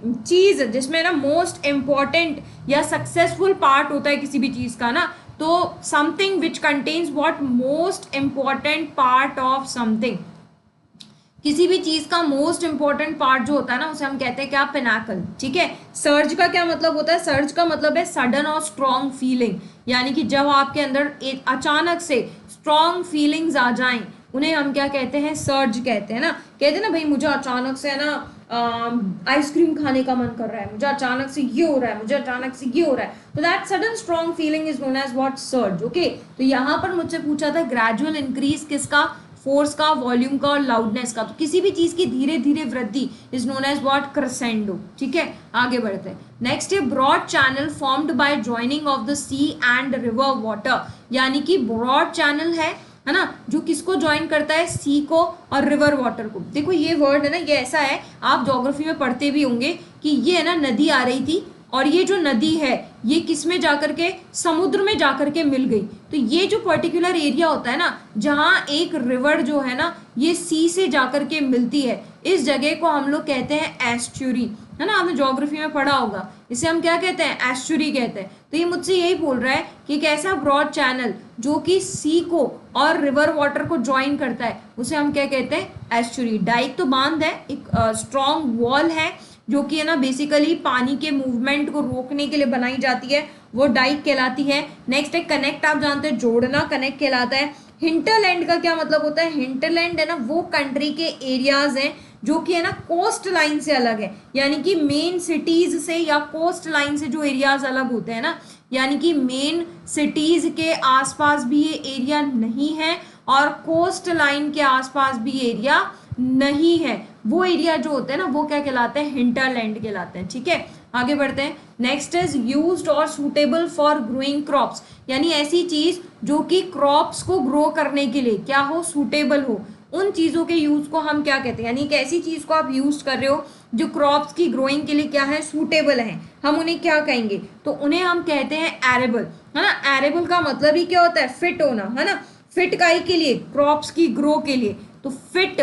चीज जिसमें ना मोस्ट इंपॉर्टेंट या सक्सेसफुल पार्ट होता है किसी भी चीज का ना, तो something which contains what, most important part of something, किसी भी चीज का मोस्ट इंपॉर्टेंट पार्ट जो होता है ना उसे हम कहते हैं क्या, पिनाकल, ठीक है। सर्ज का क्या मतलब होता है, सर्ज का मतलब है सडन और स्ट्रॉन्ग फीलिंग, यानी कि जब आपके अंदर एक अचानक से स्ट्रॉन्ग फीलिंग्स आ जाएं उन्हें हम क्या कहते हैं, सर्ज कहते हैं ना। कहते हैं ना भाई मुझे अचानक से है ना आइसक्रीम खाने का मन कर रहा है, मुझे अचानक से ये हो रहा है, मुझे अचानक से ये हो रहा है, तो that sudden strong feeling is known as what, surge, okay. तो यहाँ पर मुझसे पूछा था ग्रेजुअल इंक्रीज किसका, फोर्स का, वॉल्यूम का और लाउडनेस का। तो किसी भी चीज की धीरे धीरे वृद्धि is known as what, crescendo, ठीक है। आगे बढ़ते हैं, नेक्स्ट है broad channel formed by joining of the sea and river water, यानी कि ब्रॉड चैनल है है ना, जो किसको ज्वाइन करता है, सी को और रिवर वाटर को। देखो ये वर्ड है ना, ये ऐसा है, आप ज्योग्राफी में पढ़ते भी होंगे कि ये है ना नदी आ रही थी और ये जो नदी है ये किस में जाकर के, समुद्र में जाकर के मिल गई। तो ये जो पर्टिकुलर एरिया होता है ना जहाँ एक रिवर जो है ना ये सी से जाकर के मिलती है, इस जगह को हम लोग कहते हैं एस्चुरी, है ना, आपने ज्योग्राफी में पढ़ा होगा। इसे हम क्या कहते हैं, एस्चुरी कहते हैं। तो ये मुझसे यही बोल रहा है कि एक ऐसा ब्रॉड चैनल जो कि सी को और रिवर वाटर को ज्वाइन करता है उसे हम क्या कहते हैं, एस्चुरी। डाइक तो बांध है, एक स्ट्रॉन्ग वॉल है जो कि है ना बेसिकली पानी के मूवमेंट को रोकने के लिए बनाई जाती है, वो डाइक कहलाती है। नेक्स्ट है कनेक्ट, आप जानते हैं जोड़ना कनेक्ट कहलाता है। हिंटरलैंड का क्या मतलब होता है, हिंटरलैंड है ना वो कंट्री के एरियाज हैं जो कि है ना कोस्ट लाइन से अलग है, यानी कि मेन सिटीज से या कोस्ट लाइन से जो एरियाज अलग होते हैं ना, यानी कि मेन सिटीज के आसपास भी ये एरिया नहीं है और कोस्ट लाइन के आसपास भी एरिया नहीं है, वो एरिया जो होते हैं ना वो क्या कहलाते हैं, हिंटरलैंड कहलाते हैं। ठीक है, आगे बढ़ते हैं। नेक्स्ट इज यूज्ड और सूटेबल फॉर ग्रोइंग क्रॉप्स, यानी ऐसी चीज जो कि क्रॉप्स को ग्रो करने के लिए क्या हो, सूटेबल हो, उन चीजों के यूज को हम क्या कहते हैं, यानी कि ऐसी चीज को आप यूज कर रहे हो जो क्रॉप्स की ग्रोइंग के लिए क्या है, सूटेबल है, हम उन्हें क्या कहेंगे, तो उन्हें हम कहते हैं एरेबल, है ना। एरेबल का मतलब ही क्या होता है, फिट होना, है ना, फिट काई के लिए, क्रॉप्स की ग्रो के लिए, तो fit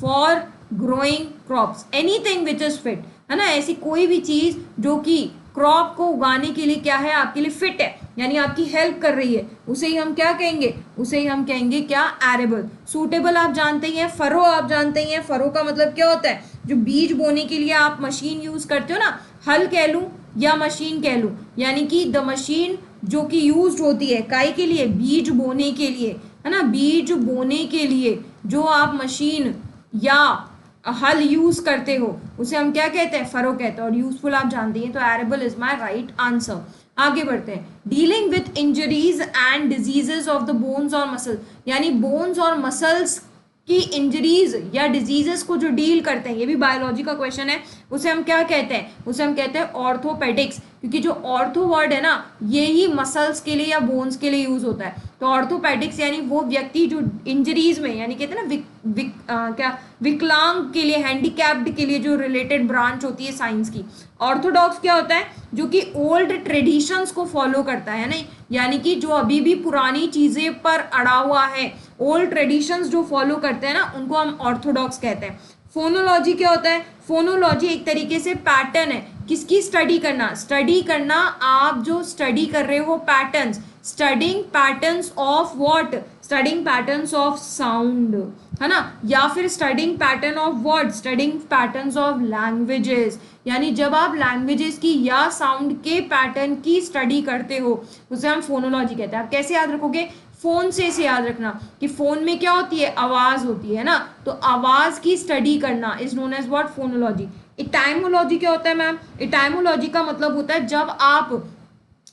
for growing crops, anything which is fit, है ना, ऐसी कोई भी चीज जो कि क्रॉप को उगाने के लिए क्या है, आपके लिए फिट है, यानी आपकी हेल्प कर रही है, उसे ही हम क्या कहेंगे, उसे ही हम कहेंगे क्या, एरेबल। सूटेबल आप जानते ही हैं, फरो आप जानते ही हैं, फरो का मतलब क्या होता है, जो बीज बोने के लिए आप मशीन यूज करते हो ना, हल कह लूं या मशीन कह लूं, यानी कि द मशीन जो कि यूज होती है काई के लिए, बीज बोने के लिए, है ना, बीज बोने के लिए जो आप मशीन या हल यूज करते हो उसे हम क्या कहते हैं, फरो कहते हैं। और यूजफुल आप जानते हैं, तो arable is my right answer. आगे बढ़ते हैं। Dealing with injuries and diseases of the bones और मसल्स, यानी बोन्स और मसल्स की इंजरीज या डिजीजेस को जो डील करते हैं, ये भी बायोलॉजी का क्वेश्चन है, उसे हम क्या कहते हैं, उसे हम कहते हैं ऑर्थोपेडिक्स, क्योंकि जो ऑर्थो वर्ड है ना ये ही मसल्स के लिए या बोन्स के लिए यूज होता है। तो ऑर्थोपेडिक्स यानी वो व्यक्ति जो इंजरीज में, यानी कहते हैं ना क्या विकलांग के लिए, हैंडीकैप्ड के लिए जो रिलेटेड ब्रांच होती है साइंस की। ऑर्थोडॉक्स क्या होता है, जो कि ओल्ड ट्रेडिशंस को फॉलो करता है ना, यानी कि जो अभी भी पुरानी चीजें पर अड़ा हुआ है, ओल्ड ट्रेडिशंस जो फॉलो करते हैं ना उनको हम ऑर्थोडॉक्स कहते हैं। फोनोलॉजी क्या होता है, फोनोलॉजी एक तरीके से पैटर्न है, किसकी स्टडी करना, स्टडी करना, आप जो स्टडी कर रहे हो patterns, studying patterns of what, studying patterns of sound, है ना, या फिर studying pattern of word, studying patterns of languages, यानी जब आप लैंग्वेजेस की या साउंड के पैटर्न की स्टडी करते हो उसे हम फोनोलॉजी कहते हैं। आप कैसे याद रखोगे, फोन से इसे याद रखना कि फोन में क्या होती है, आवाज होती है ना, तो आवाज की स्टडी करना is known as what, phonology. Etymology क्या होता है मैम, इटाइमोलॉजी का मतलब होता है जब आप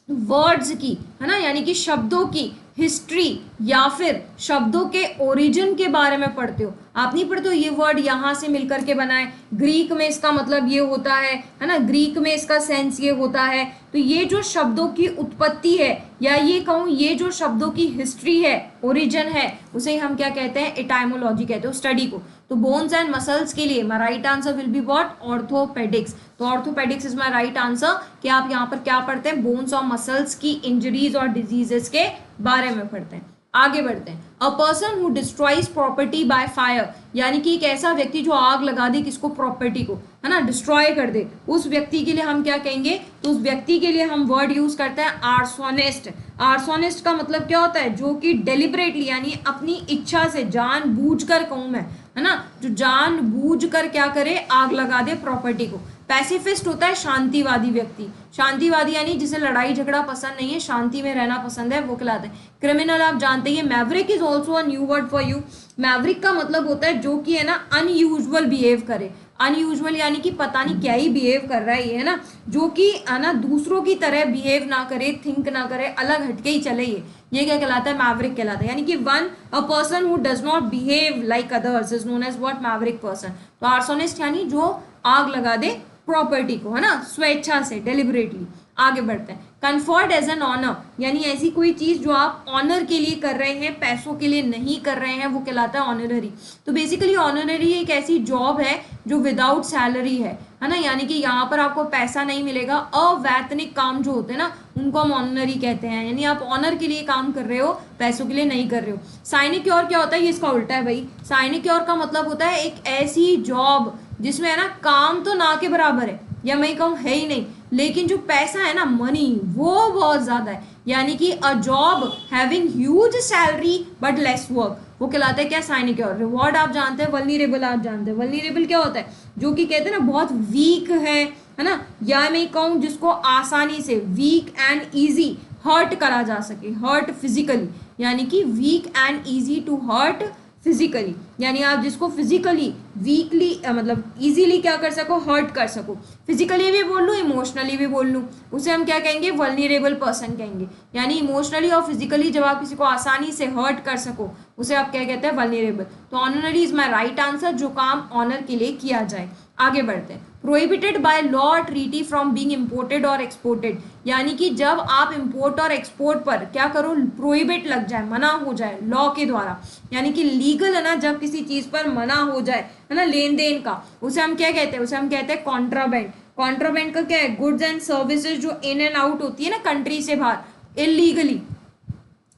वर्ड्स की, है ना, यानी कि शब्दों की हिस्ट्री या फिर शब्दों के ओरिजिन के बारे में पढ़ते हो। आप नहीं पढ़ते हो ये वर्ड यहाँ से मिलकर के बना है, ग्रीक में इसका मतलब ये होता है ना, ग्रीक में इसका सेंस ये होता है। तो ये जो शब्दों की उत्पत्ति है या ये कहूँ ये जो शब्दों की हिस्ट्री है, ओरिजिन है, उसे हम क्या कहते हैं, एटाइमोलॉजी कहते हो स्टडी को। तो बोन्स एंड मसल्स के लिए my right answer will be what, orthopaedics. तो orthopaedics is my right answer कि आप यहाँ पर क्या पढ़ते हैं, बोन्स और मसल्स की इंजरीज और डिजीजेस के बारे में पढ़ते हैं। आगे बढ़ते हैं। A person who destroys property by fire, यानी कि एक ऐसा व्यक्ति जो आग लगा दे किसको, प्रॉपर्टी को, है ना, डिस्ट्रॉय कर दे, उस व्यक्ति के लिए हम क्या कहेंगे, तो उस व्यक्ति के लिए हम वर्ड यूज करते हैं आर्सोनिस्ट। आर्सोनिस्ट का मतलब क्या होता है, जो कि डेलिबरेटली यानी अपनी इच्छा से, जानबूझकर कहूं मैं, है ना, जो जानबूझकर क्या करे, आग लगा दे प्रॉपर्टी को। पैसिफिस्ट होता है शांतिवादी व्यक्ति, शांतिवादी यानी जिसे लड़ाई झगड़ा पसंद नहीं है, शांति में रहना पसंद है, वो कहलाते हैं। क्रिमिनल आप जानते हैं। Maverick is also a new word for you. Maverick का मतलब होता है जो कि है ना अनयूजुअल बिहेव करे, अनयूजुअल यानी कि पता नहीं क्या ही बिहेव कर रहा है ये, है ना, जो कि है ना दूसरों की तरह बिहेव ना करे, थिंक ना करे, अलग हटके ही चले, ये क्या कहलाता है, मैवरिक कहलाता है। यानी कि a person who does not behave like others is known as what, maverick person. तो आर्सोनिस्ट यानी जो आग लगा दे प्रॉपर्टी को, है ना, स्वेच्छा से, डेलिबरेटली। आगे बढ़ते हैं। कन्फर्ड एज एन ऑनर, यानी ऐसी कोई चीज जो आप ऑनर के लिए कर रहे हैं, पैसों के लिए नहीं कर रहे हैं, वो कहलाता है ऑनररी। तो बेसिकली ऑनररी एक ऐसी जॉब है जो विदाउट सैलरी है ना, यानी कि यहाँ पर आपको पैसा नहीं मिलेगा। अवैतनिक काम जो होते हैं ना उनको हम ऑनररी कहते हैं, यानी आप ऑनर के लिए काम कर रहे हो, पैसों के लिए नहीं कर रहे हो। साइनिक्योर क्या होता है, ये इसका उल्टा है भाई। साइनिक्योर का मतलब होता है एक ऐसी जॉब जिसमें है ना काम तो ना के बराबर है, या मैं कहूँ है ही नहीं, लेकिन जो पैसा है ना, मनी, वो बहुत ज्यादा है। यानी कि a job having huge salary but lace work, वो कहलाता है क्या, साइनिक्योर। रिवॉर्ड आप जानते हैं, वल्नरेबल आप जानते हैं। वल्नरेबल क्या होता है, जो कि कहते हैं ना बहुत वीक है ना, या मैं कहूँ जिसको आसानी से, वीक एंड ईजी हर्ट करा जा सके, हर्ट फिजिकली, यानी कि weak and easy to hurt physically, यानी आप जिसको फिजिकली वीकली मतलब इजीली क्या कर सको, हर्ट कर सको। फिजिकली भी बोल लूँ, इमोशनली भी बोल लूँ, उसे हम क्या कहेंगे, वल्नरेबल पर्सन कहेंगे। यानी इमोशनली और फिजिकली जब आप किसी को आसानी से हर्ट कर सको, उसे आप क्या कहते हैं, वल्नरेबल। तो honorary is my right answer, जो काम ऑनर के लिए किया जाए। आगे बढ़ते हैं। Prohibited by law treaty from being imported और एक्सपोर्टेड, यानी कि जब आप इम्पोर्ट और एक्सपोर्ट पर क्या करो, प्रोहिबिट लग जाए, मना हो जाए लॉ के द्वारा, यानी कि लीगल है ना, जब किसी चीज पर मना हो जाए है ना, लेन देन का, उसे हम क्या कहते हैं, उसे हम कहते हैं कॉन्ट्राबैंड। कॉन्ट्राबैंड का क्या है, गुड्स एंड सर्विसेज जो इन एंड आउट होती है ना कंट्री से बाहर इलीगली,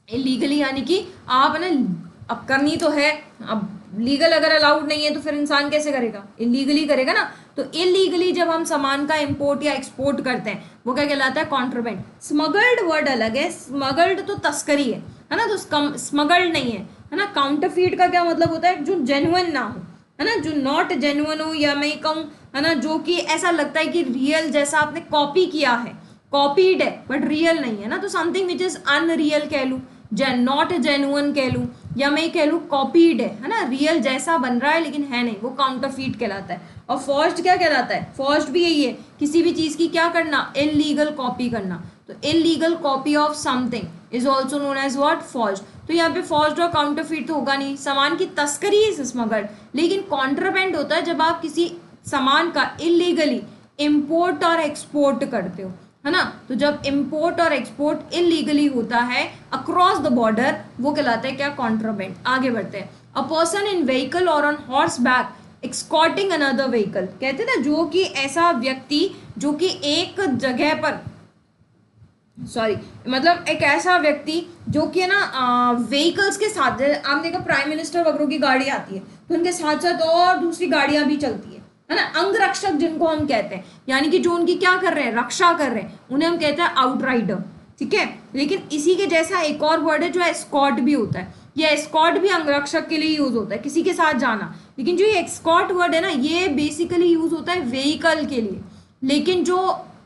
इलीगली यानी कि आप है ना, अब करनी तो है, अब लीगल अगर अलाउड नहीं है तो फिर इंसान कैसे करेगा, इलीगली करेगा ना। तो इलीगली जब हम सामान का इंपोर्ट या एक्सपोर्ट करते हैं, वो क्या कहलाता है, कॉन्ट्राबैंड। स्मगल्ड वर्ड अलग है, स्मगल्ड तो तस्करी है ना, तो स्मगल्ड नहीं है ना। काउंटरफीट का क्या मतलब होता है, जो जेन्युइन ना हो, है ना, जो नॉट जेन्युइन हो, या मैं कहूँ है ना, जो कि ऐसा लगता है कि रियल जैसा आपने कॉपी किया है, कॉपीड है बट रियल नहीं है ना, तो समथिंग विच इज अनरियल कह लूँ, नॉट जेन्युइन कह लूँ, या मैं कह लूँ कॉपीड है ना, रियल जैसा बन रहा है लेकिन है नहीं, वो काउंटरफीट कहलाता है। और फॉर्ज्ड क्या कहलाता है, फॉर्ज्ड भी यही है, किसी भी चीज की क्या करना, इलीगल कॉपी करना। तो illegal copy of something is also known as what, forged. तो यहाँ पे फॉर्ज्ड और काउंटरफीट तो होगा नहीं, सामान की तस्करी इज स्मगल्ड, लेकिन कॉन्ट्राबैंड होता है जब आप किसी सामान का इलीगली इंपोर्ट और एक्सपोर्ट करते हो, है ना। तो जब इंपोर्ट और एक्सपोर्ट इलीगली होता है अक्रॉस द बॉर्डर, वो कहलाता है क्या, कॉन्ट्राबैंड। आगे बढ़ते हैं। अ पर्सन इन व्हीकल और on horseback escorting another vehicle, कहते हैं ना, जो कि ऐसा व्यक्ति जो कि एक जगह पर, सॉरी मतलब एक ऐसा व्यक्ति जो कि है ना व्हीकल्स के साथ, आपने देखा प्राइम मिनिस्टर वगैरह की गाड़ी आती है तो उनके साथ साथ और दूसरी गाड़ियां भी चलती है ना, अंगरक्षक जिनको हम कहते हैं, यानी कि जो उनकी क्या कर रहे हैं, रक्षा कर रहे हैं, उन्हें हम कहते हैं आउटराइडर, ठीक है। लेकिन इसी के जैसा एक और वर्ड है जो एस्कॉर्ट भी होता है, ये एस्कॉर्ट भी अंगरक्षक के लिए यूज होता है, किसी के साथ जाना। लेकिन जो ये एस्कॉर्ट वर्ड है ना, ये बेसिकली यूज होता है व्हीकल के लिए, लेकिन जो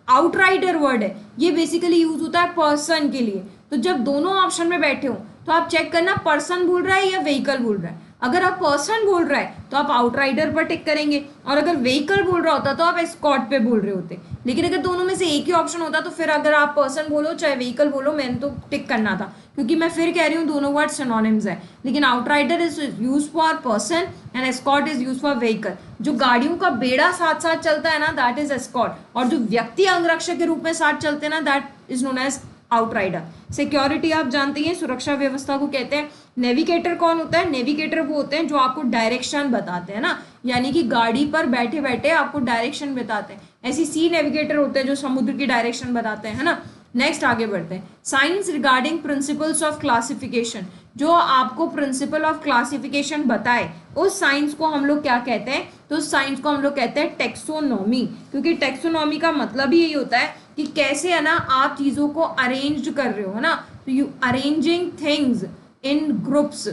आउटराइडर वर्ड है ये बेसिकली यूज होता है पर्सन के लिए। तो जब दोनों ऑप्शन में बैठे हो तो आप चेक करना पर्सन बोल रहा है या व्हीकल बोल रहा है। अगर आप पर्सन बोल रहा है तो आप आउटराइडर पर टिक करेंगे, और अगर व्हीकल बोल रहा होता तो आप एस्कॉर्ट पे बोल रहे होते। लेकिन अगर दोनों में से एक ही ऑप्शन होता तो फिर अगर आप पर्सन बोलो चाहे व्हीकल बोलो, मैंने तो टिक करना था, क्योंकि मैं फिर कह रही हूँ दोनों वर्ड सिनोनिम्स है। लेकिन outrider is use for person and escort is use for vehicle. जो गाड़ियों का बेड़ा साथ साथ चलता है ना, दैट इज एस्कॉर्ट, और जो व्यक्ति अंगरक्षक के रूप में साथ चलते हैं ना, that is known as outrider. Security आप जानते हैं, सुरक्षा व्यवस्था को कहते हैं। नेविगेटर कौन होता है, नेविगेटर वो होते हैं जो आपको डायरेक्शन बताते हैं ना, यानी कि गाड़ी पर बैठे बैठे आपको डायरेक्शन बताते हैं। ऐसी सी नेविगेटर होते हैं जो समुद्र की डायरेक्शन बताते हैं, है ना। नेक्स्ट आगे बढ़ते हैं। Science regarding principles of classification, जो आपको प्रिंसिपल ऑफ क्लासिफिकेशन बताए, उस साइंस को हम लोग क्या कहते हैं, तो उस साइंस को हम लोग कहते हैं टेक्सोनॉमी, क्योंकि टेक्सोनॉमी का मतलब ही यही होता है कि कैसे है ना आप चीजों को अरेंज कर रहे हो, है ना। तो you arranging things in groups,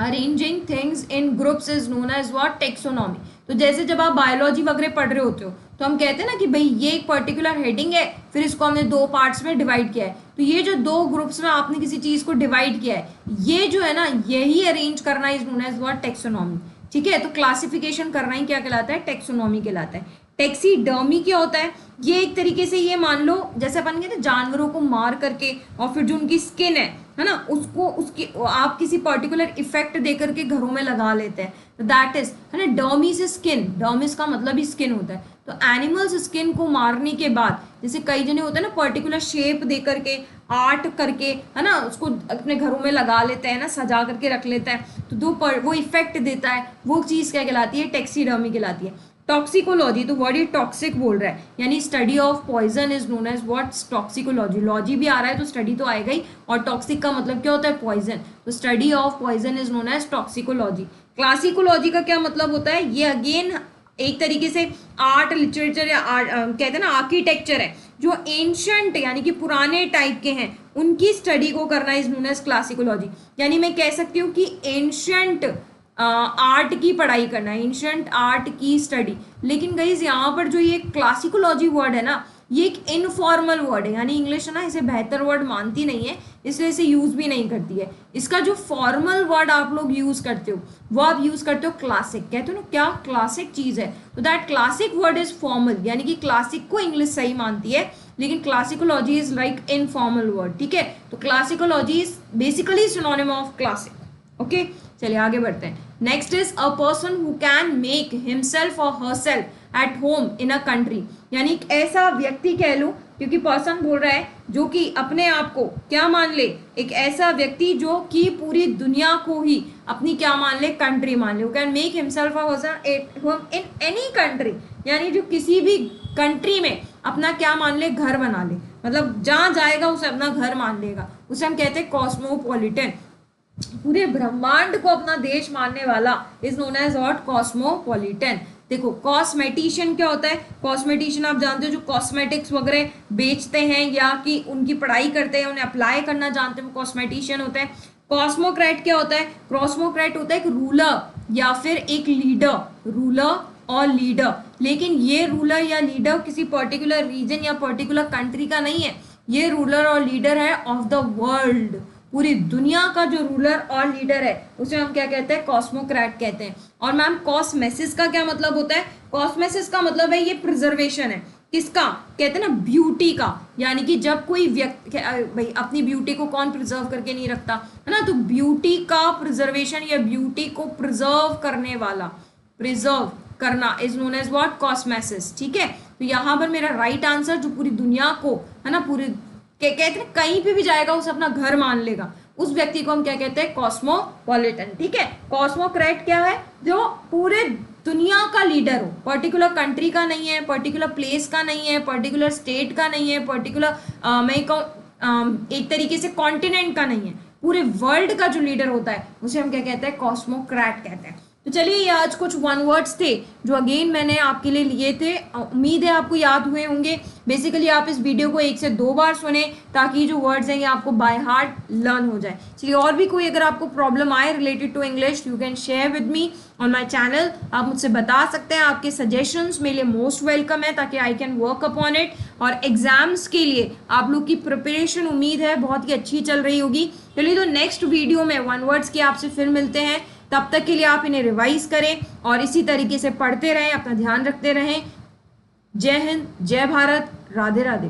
arranging things in groups is known as what, taxonomy. तो जैसे जब आप बायोलॉजी वगैरह पढ़ रहे होते हो तो हम कहते हैं ना कि भाई ये एक पर्टिकुलर हेडिंग है, फिर इसको हमने दो पार्ट्स में डिवाइड किया है, तो ये जो दो ग्रुप्स में आपने किसी चीज को डिवाइड किया है, ये जो है ना यही अरेंज करना is known as what, taxonomy, ठीक है। तो क्लासिफिकेशन करना ही क्या कहलाता है, टेक्सोनॉमी कहलाता है। टैक्सीडर्मी क्या होता है, ये एक तरीके से ये मान लो जैसे अपन कहते हैं जानवरों को मार करके और फिर जो उनकी स्किन है है ना, उसको उसकी आप किसी पर्टिकुलर इफेक्ट दे करके घरों में लगा लेते हैं, तो दैट इज, है ना, डर्मिस स्किन, डर्मिस का मतलब ही स्किन होता है। तो एनिमल्स स्किन को मारने के बाद जैसे कई जने होते हैं ना पर्टिकुलर शेप दे करके आर्ट करके, है ना, उसको अपने घरों में लगा लेते हैं ना, सजा करके रख लेता है, तो वो इफेक्ट देता है, वो चीज़ क्या कहलाती है, टैक्सीडर्मी कहलाती है। टॉक्सिकोलॉजी, तो वर्ड ये टॉक्सिक बोल रहा है, यानी study of poison is known as what's toxicology, logy भी आ रहा है तो स्टडी तो आएगा ही, और टॉक्सिक का मतलब क्या होता है, पॉइजन, तो study of poison is known as toxicology. Classicology का क्या मतलब होता है, ये अगेन एक तरीके से आर्ट लिटरेचर या कहते हैं ना आर्किटेक्चर है, जो एंशंट यानी कि पुराने टाइप के हैं उनकी स्टडी को करना इज नोन एज क्लासिकोलॉजी। यानी मैं कह सकती हूँ कि एंशंट आर्ट की पढ़ाई करना, एंशंट आर्ट की स्टडी। लेकिन गाइस यहाँ पर जो ये क्लासिकोलॉजी वर्ड है ना, ये एक इनफॉर्मल वर्ड है, यानी इंग्लिश है ना इसे बेहतर वर्ड मानती नहीं है, इसलिए इसे यूज भी नहीं करती है। इसका जो फॉर्मल वर्ड आप लोग यूज करते हो वो आप यूज करते हो क्लासिक, कहते हो ना क्या क्लासिक चीज है, तो that classic word is formal, यानी कि क्लासिक को इंग्लिश सही मानती है, लेकिन classicology is like informal word, ठीक है। तो classicology is basically synonym of classic, okay. चलिए आगे बढ़ते हैं। Next is a person who can make himself और herself at home in a country, यानी एक ऐसा व्यक्ति कह लो, क्योंकि पर्सन बोल रहा है जो कि अपने आप को क्या मान ले, एक ऐसा व्यक्ति जो कि पूरी दुनिया को ही अपनी क्या मान ले, कंट्री मान ले। कैन मेक हिमसेल्फ और herself at home in any country, यानी जो किसी भी कंट्री में अपना क्या मान ले, घर बना ले, मतलब जहाँ जाएगा उसे अपना घर मान लेगा, उसे हम कहते हैं कॉस्मोपॉलिटन, पूरे ब्रह्मांड को अपना देश मानने वाला is known as what, cosmopolitan. देखो कॉस्मेटिशियन क्या होता है, कॉस्मेटिशियन आप जानते हो जो कॉस्मेटिक्स वगैरह बेचते हैं या कि उनकी पढ़ाई करते हैं, उन्हें अप्लाई करना जानते हैं, वो कॉस्मेटिशियन होता है। कॉस्मोक्रेट क्या होता है, कॉस्मोक्रेट होता है एक रूलर या फिर एक लीडर, रूलर और लीडर, लेकिन ये रूलर या लीडर किसी पर्टिकुलर रीजन या पर्टिकुलर कंट्री का नहीं है, ये रूलर और लीडर है ऑफ द वर्ल्ड, पूरी दुनिया का जो रूलर और लीडर है उसे हम क्या कहते हैं, कॉस्मोक्रेट कहते हैं। और मैम कॉस्मेसिस का क्या मतलब होता है, कॉस्मेसिस का मतलब है ये प्रिजर्वेशन है, किसका, कहते हैं ना ब्यूटी का, यानी कि जब कोई व्यक्ति, भाई अपनी ब्यूटी को कौन प्रिजर्व करके नहीं रखता, है ना, तो ब्यूटी का प्रिजर्वेशन या ब्यूटी को प्रिजर्व करने वाला, प्रिजर्व करना is known as what, cosmesis, ठीक है। तो यहाँ पर मेरा राइट आंसर जो पूरी दुनिया को, है ना, पूरी कहते हैं कहीं पे भी जाएगा उसे अपना घर मान लेगा, उस व्यक्ति को हम क्या कहते हैं, कॉस्मोपॉलिटन, ठीक है। कॉस्मोक्रेट क्या है, जो पूरे दुनिया का लीडर हो, पर्टिकुलर कंट्री का नहीं है, पर्टिकुलर प्लेस का नहीं है, पर्टिकुलर स्टेट का नहीं है, पर्टिकुलर मैं कहूँ एक तरीके से कॉन्टिनेंट का नहीं है, पूरे वर्ल्ड का जो लीडर होता है उसे हम क्या कहते हैं, कॉस्मोक्रेट कहते हैं। तो चलिए ये आज कुछ वन वर्ड्स थे जो अगेन मैंने आपके लिए लिए थे, उम्मीद है आपको याद हुए होंगे। बेसिकली आप इस वीडियो को 1 से 2 बार सुने ताकि जो वर्ड्स हैं ये आपको बाय हार्ट लर्न हो जाए। चलिए और भी कोई अगर आपको प्रॉब्लम आए related to English, you can share with me on my channel, आप मुझसे बता सकते हैं, आपके सजेशंस मेरे लिए मोस्ट वेलकम है ताकि I can work upon it. और एग्जाम्स के लिए आप लोग की प्रिपरेशन उम्मीद है बहुत ही अच्छी चल रही होगी। चलिए तो नेक्स्ट वीडियो में वन वर्ड्स की आपसे फिर मिलते हैं, तब तक के लिए आप इन्हें रिवाइज करें और इसी तरीके से पढ़ते रहें, अपना ध्यान रखते रहें। जय हिंद, जय भारत, राधे राधे।